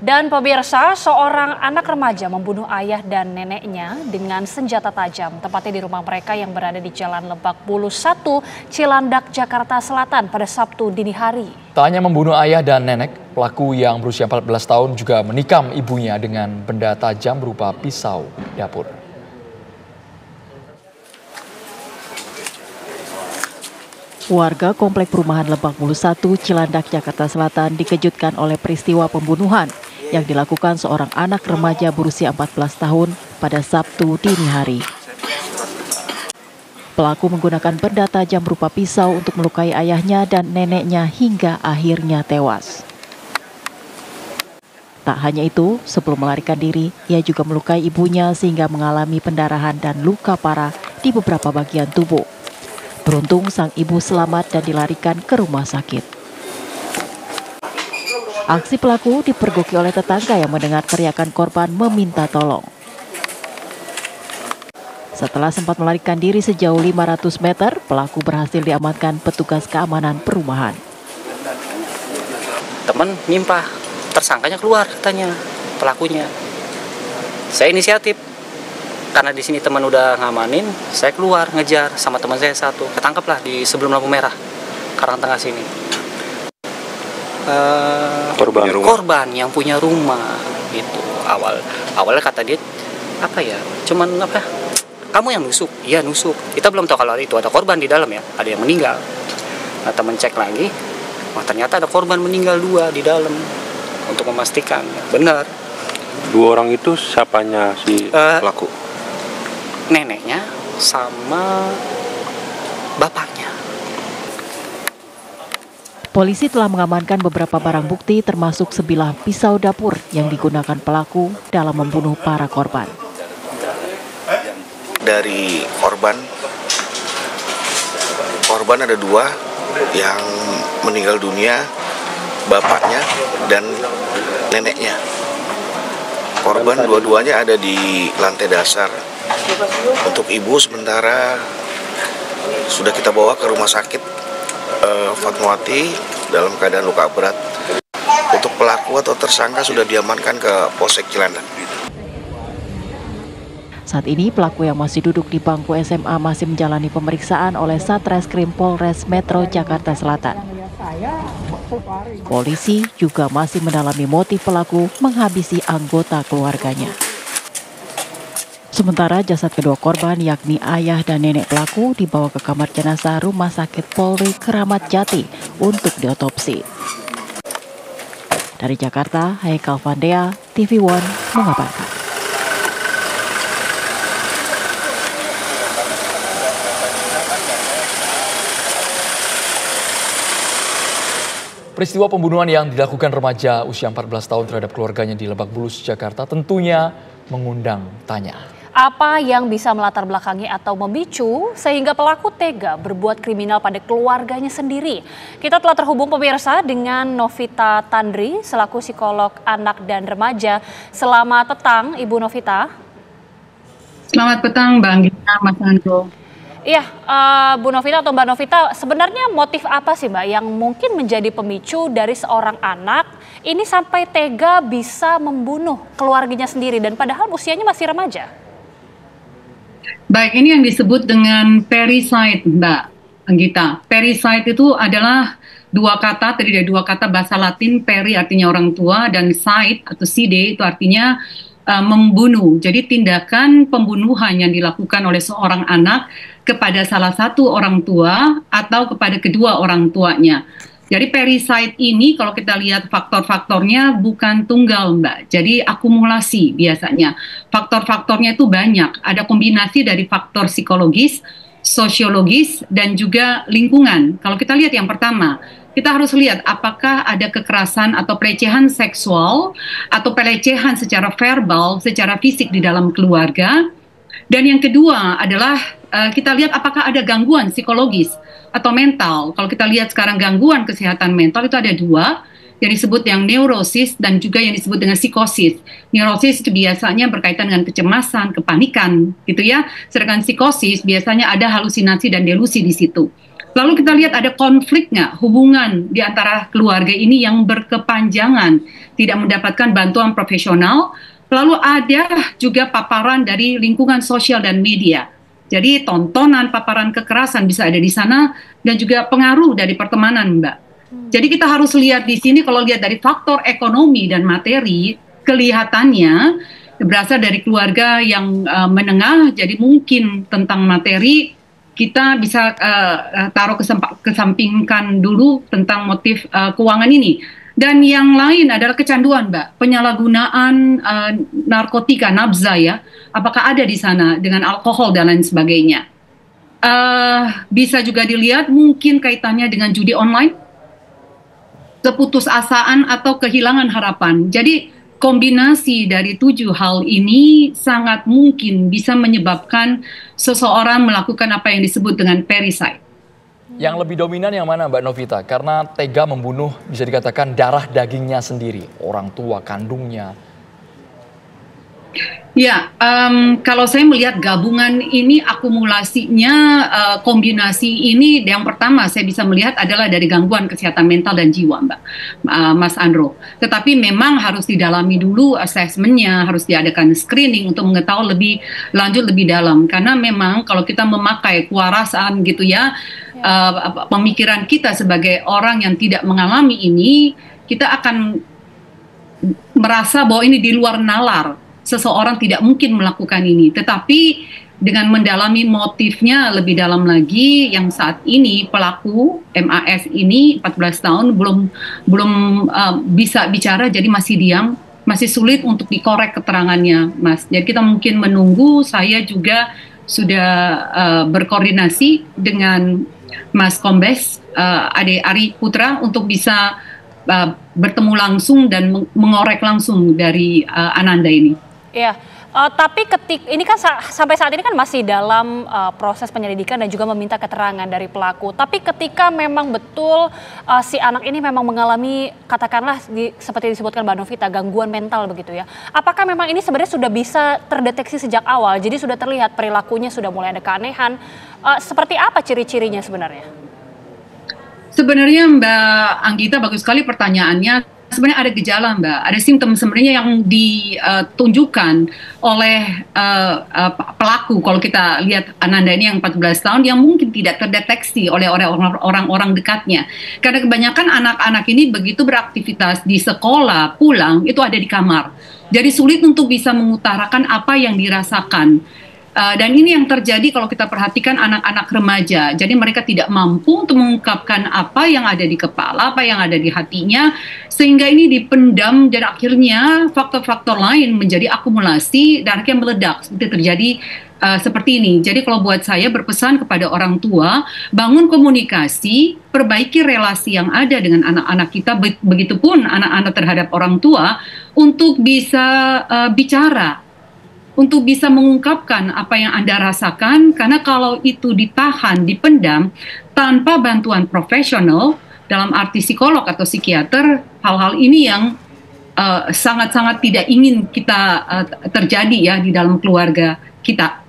Dan pemirsa, seorang anak remaja membunuh ayah dan neneknya dengan senjata tajam, tepatnya di rumah mereka yang berada di Jalan Lebak Bulus 1, Cilandak, Jakarta Selatan pada Sabtu dini hari. Tak hanya membunuh ayah dan nenek, pelaku yang berusia 14 tahun juga menikam ibunya dengan benda tajam berupa pisau dapur. Warga Komplek Perumahan Lebak Bulus 1, Cilandak, Jakarta Selatan dikejutkan oleh peristiwa pembunuhan yang dilakukan seorang anak remaja berusia 14 tahun pada Sabtu dini hari. Pelaku menggunakan benda tajam berupa pisau untuk melukai ayahnya dan neneknya hingga akhirnya tewas. Tak hanya itu, sebelum melarikan diri, ia juga melukai ibunya sehingga mengalami pendarahan dan luka parah di beberapa bagian tubuh. Beruntung sang ibu selamat dan dilarikan ke rumah sakit. Aksi pelaku dipergoki oleh tetangga yang mendengar teriakan korban meminta tolong. Setelah sempat melarikan diri sejauh 500 meter, pelaku berhasil diamankan petugas keamanan perumahan. Teman nimpah, tersangkanya keluar katanya, pelakunya. Saya inisiatif, karena di sini teman udah ngamanin, saya keluar ngejar sama teman saya satu, ketangkeplah di sebelum lampu merah, Karangtengah sini. Korban yang punya rumah gitu. Awalnya kata dia kamu yang nusuk. Iya nusuk, kita belum tahu kalau itu ada korban di dalam ya, ada yang meninggal. Nah, temen cek lagi, ternyata ada korban meninggal 2 di dalam. Untuk memastikan benar 2 orang itu siapanya si pelaku? Neneknya sama bapaknya. Polisi telah mengamankan beberapa barang bukti termasuk sebilah pisau dapur yang digunakan pelaku dalam membunuh para korban. Dari korban ada 2 yang meninggal dunia, bapaknya dan neneknya. Korban dua-duanya ada di lantai dasar. Untuk ibu sementara sudah kita bawa ke rumah sakit Fatmawati dalam keadaan luka berat. Untuk pelaku atau tersangka sudah diamankan ke Polsek Cilandak. Saat ini pelaku yang masih duduk di bangku SMA masih menjalani pemeriksaan oleh Satreskrim Polres Metro Jakarta Selatan. Polisi juga masih mendalami motif pelaku menghabisi anggota keluarganya. Sementara jasad kedua korban yakni ayah dan nenek pelaku dibawa ke kamar jenazah Rumah Sakit Polri Kramat Jati untuk diotopsi. Dari Jakarta, Haikal Vandea, TV One mengabarkan. Peristiwa pembunuhan yang dilakukan remaja usia 14 tahun terhadap keluarganya di Lebak Bulus, Jakarta tentunya mengundang tanya. Apa yang bisa melatar belakangi atau memicu sehingga pelaku tega berbuat kriminal pada keluarganya sendiri? Kita telah terhubung pemirsa dengan Novita Tandri selaku psikolog anak dan remaja. Selamat petang Ibu Novita. Selamat petang Bang Gita, Mas Andro. Iya, Bu Novita atau Mbak Novita, sebenarnya motif apa sih Mbak yang mungkin menjadi pemicu dari seorang anak ini sampai tega bisa membunuh keluarganya sendiri dan padahal usianya masih remaja? Baik, ini yang disebut dengan parricide, Mbak Anggita. Parricide itu adalah 2 kata, terdiri dari 2 kata bahasa Latin, peri artinya orang tua, dan side atau side itu artinya membunuh. Jadi tindakan pembunuhan yang dilakukan oleh seorang anak kepada salah satu orang tua atau kepada kedua orang tuanya. Jadi parricide ini kalau kita lihat faktor-faktornya bukan tunggal Mbak, jadi akumulasi biasanya. Faktor-faktornya itu banyak, ada kombinasi dari faktor psikologis, sosiologis, dan juga lingkungan. Kalau kita lihat yang pertama, kita harus lihat apakah ada kekerasan atau pelecehan seksual atau pelecehan secara verbal, secara fisik di dalam keluarga. Dan yang kedua adalah kita lihat apakah ada gangguan psikologis atau mental. Kalau kita lihat sekarang gangguan kesehatan mental itu ada 2, yang disebut yang neurosis dan juga yang disebut dengan psikosis. Neurosis itu biasanya berkaitan dengan kecemasan, kepanikan gitu ya. Sedangkan psikosis biasanya ada halusinasi dan delusi di situ. Lalu kita lihat ada konflik nggak, hubungan di antara keluarga ini yang berkepanjangan, tidak mendapatkan bantuan profesional. Lalu ada juga paparan dari lingkungan sosial dan media. Jadi tontonan paparan kekerasan bisa ada di sana dan juga pengaruh dari pertemanan, Mbak. Jadi kita harus lihat di sini, kalau lihat dari faktor ekonomi dan materi, kelihatannya berasal dari keluarga yang menengah, jadi mungkin tentang materi kita bisa taruh kesampingkan dulu tentang motif keuangan ini. Dan yang lain adalah kecanduan, Mbak, penyalahgunaan narkotika, nabza ya, apakah ada di sana dengan alkohol dan lain sebagainya. Bisa juga dilihat mungkin kaitannya dengan judi online, keputusasaan atau kehilangan harapan. Jadi kombinasi dari 7 hal ini sangat mungkin bisa menyebabkan seseorang melakukan apa yang disebut dengan parricide. Yang lebih dominan yang mana, Mbak Novita? Karena tega membunuh bisa dikatakan darah dagingnya sendiri, orang tua kandungnya. Ya, kalau saya melihat gabungan ini, akumulasinya, kombinasi ini, yang pertama saya bisa melihat adalah dari gangguan kesehatan mental dan jiwa, Mbak, Mas Andro. Tetapi memang harus didalami dulu asesmennya, harus diadakan screening untuk mengetahui lebih lanjut, lebih dalam. Karena memang kalau kita memakai kewarasan gitu ya, pemikiran kita sebagai orang yang tidak mengalami ini, kita akan merasa bahwa ini di luar nalar. Seseorang tidak mungkin melakukan ini, tetapi dengan mendalami motifnya lebih dalam lagi, yang saat ini pelaku MAS ini 14 tahun belum bisa bicara, jadi masih diam, masih sulit untuk dikorek keterangannya, Mas. Jadi kita mungkin menunggu. Saya juga sudah berkoordinasi dengan Mas Kombes Ade Ari Putra untuk bisa bertemu langsung dan mengorek langsung dari Ananda ini. Iya, tapi ini kan sampai saat ini kan masih dalam proses penyelidikan dan juga meminta keterangan dari pelaku. Tapi ketika memang betul si anak ini memang mengalami, katakanlah seperti disebutkan Mbak Novita, gangguan mental begitu ya. Apakah memang ini sebenarnya sudah bisa terdeteksi sejak awal? Jadi sudah terlihat perilakunya sudah mulai ada keanehan. Seperti apa ciri-cirinya sebenarnya? Sebenarnya Mbak Anggita, bagus sekali pertanyaannya. Sebenarnya ada gejala, Mbak, ada simptom sebenarnya yang ditunjukkan oleh pelaku. Kalau kita lihat Ananda ini yang 14 tahun, yang mungkin tidak terdeteksi oleh orang-orang dekatnya. Karena kebanyakan anak-anak ini begitu beraktivitas di sekolah, pulang, itu ada di kamar. Jadi sulit untuk bisa mengutarakan apa yang dirasakan. Dan ini yang terjadi kalau kita perhatikan anak-anak remaja. Jadi mereka tidak mampu untuk mengungkapkan apa yang ada di kepala, apa yang ada di hatinya, sehingga ini dipendam dan akhirnya faktor-faktor lain menjadi akumulasi dan akhirnya meledak seperti terjadi seperti ini. Jadi kalau buat saya berpesan kepada orang tua, bangun komunikasi, perbaiki relasi yang ada dengan anak-anak kita, begitupun anak-anak terhadap orang tua, untuk bisa bicara, untuk bisa mengungkapkan apa yang Anda rasakan, karena kalau itu ditahan, dipendam, tanpa bantuan profesional, dalam arti psikolog atau psikiater, hal-hal ini yang sangat-sangat tidak ingin kita terjadi ya di dalam keluarga kita.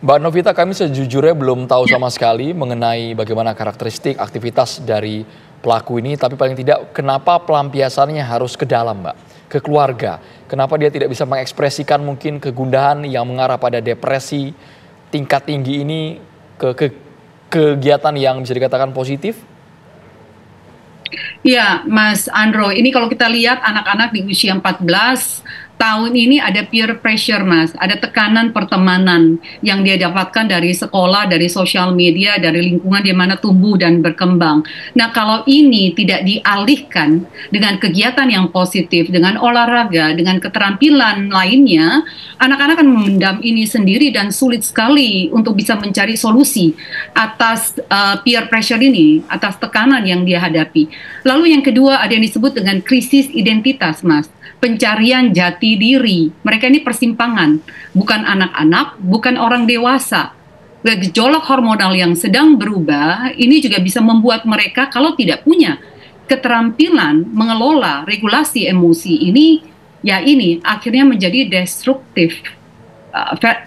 Mbak Novita, kami sejujurnya belum tahu sama sekali mengenai bagaimana karakteristik aktivitas dari pelaku ini, tapi paling tidak kenapa pelampiasannya harus ke dalam, Mbak, ke keluarga. Kenapa dia tidak bisa mengekspresikan mungkin kegundahan yang mengarah pada depresi tingkat tinggi ini ke kegiatan yang bisa dikatakan positif? Ya, Mas Andro, ini kalau kita lihat anak-anak di usia 14 tahun ini ada peer pressure, Mas. Ada tekanan pertemanan yang dia dapatkan dari sekolah, dari sosial media, dari lingkungan di mana tumbuh dan berkembang. Nah, kalau ini tidak dialihkan dengan kegiatan yang positif, dengan olahraga, dengan keterampilan lainnya, anak-anak akan memendam ini sendiri dan sulit sekali untuk bisa mencari solusi atas peer pressure ini, atas tekanan yang dia hadapi. Lalu yang kedua ada yang disebut dengan krisis identitas, Mas. Pencarian jati diri. Mereka ini persimpangan, bukan anak-anak, bukan orang dewasa. Gejolak hormonal yang sedang berubah ini juga bisa membuat mereka kalau tidak punya keterampilan mengelola regulasi emosi ini, ya ini akhirnya menjadi destruktif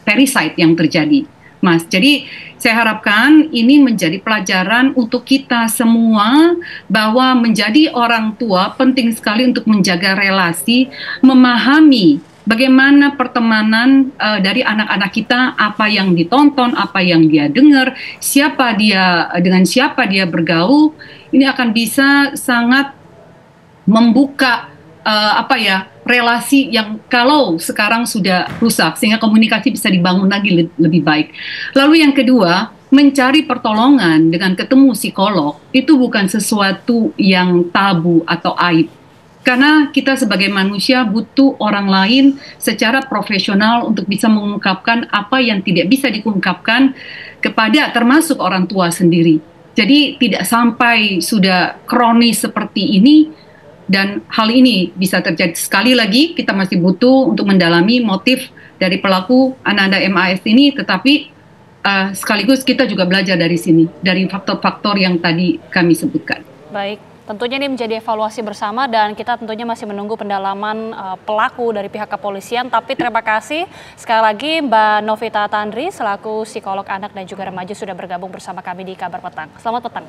parasite yang terjadi. Mas. Jadi saya harapkan ini menjadi pelajaran untuk kita semua bahwa menjadi orang tua penting sekali untuk menjaga relasi, memahami bagaimana pertemanan dari anak-anak kita, apa yang ditonton, apa yang dia dengar, siapa dia, dengan siapa dia bergaul, ini akan bisa sangat membuka relasi yang kalau sekarang sudah rusak, sehingga komunikasi bisa dibangun lagi lebih baik. Lalu yang kedua, mencari pertolongan dengan ketemu psikolog itu bukan sesuatu yang tabu atau aib. Karena kita sebagai manusia butuh orang lain secara profesional untuk bisa mengungkapkan apa yang tidak bisa diungkapkan kepada termasuk orang tua sendiri. Jadi tidak sampai sudah kronis seperti ini, dan hal ini bisa terjadi. Sekali lagi kita masih butuh untuk mendalami motif dari pelaku Ananda MAS ini, tetapi sekaligus kita juga belajar dari sini, dari faktor-faktor yang tadi kami sebutkan. Baik, tentunya ini menjadi evaluasi bersama dan kita tentunya masih menunggu pendalaman pelaku dari pihak kepolisian. Tapi terima kasih sekali lagi Mbak Novita Tandri selaku psikolog anak dan juga remaja sudah bergabung bersama kami di Kabar Petang. Selamat petang.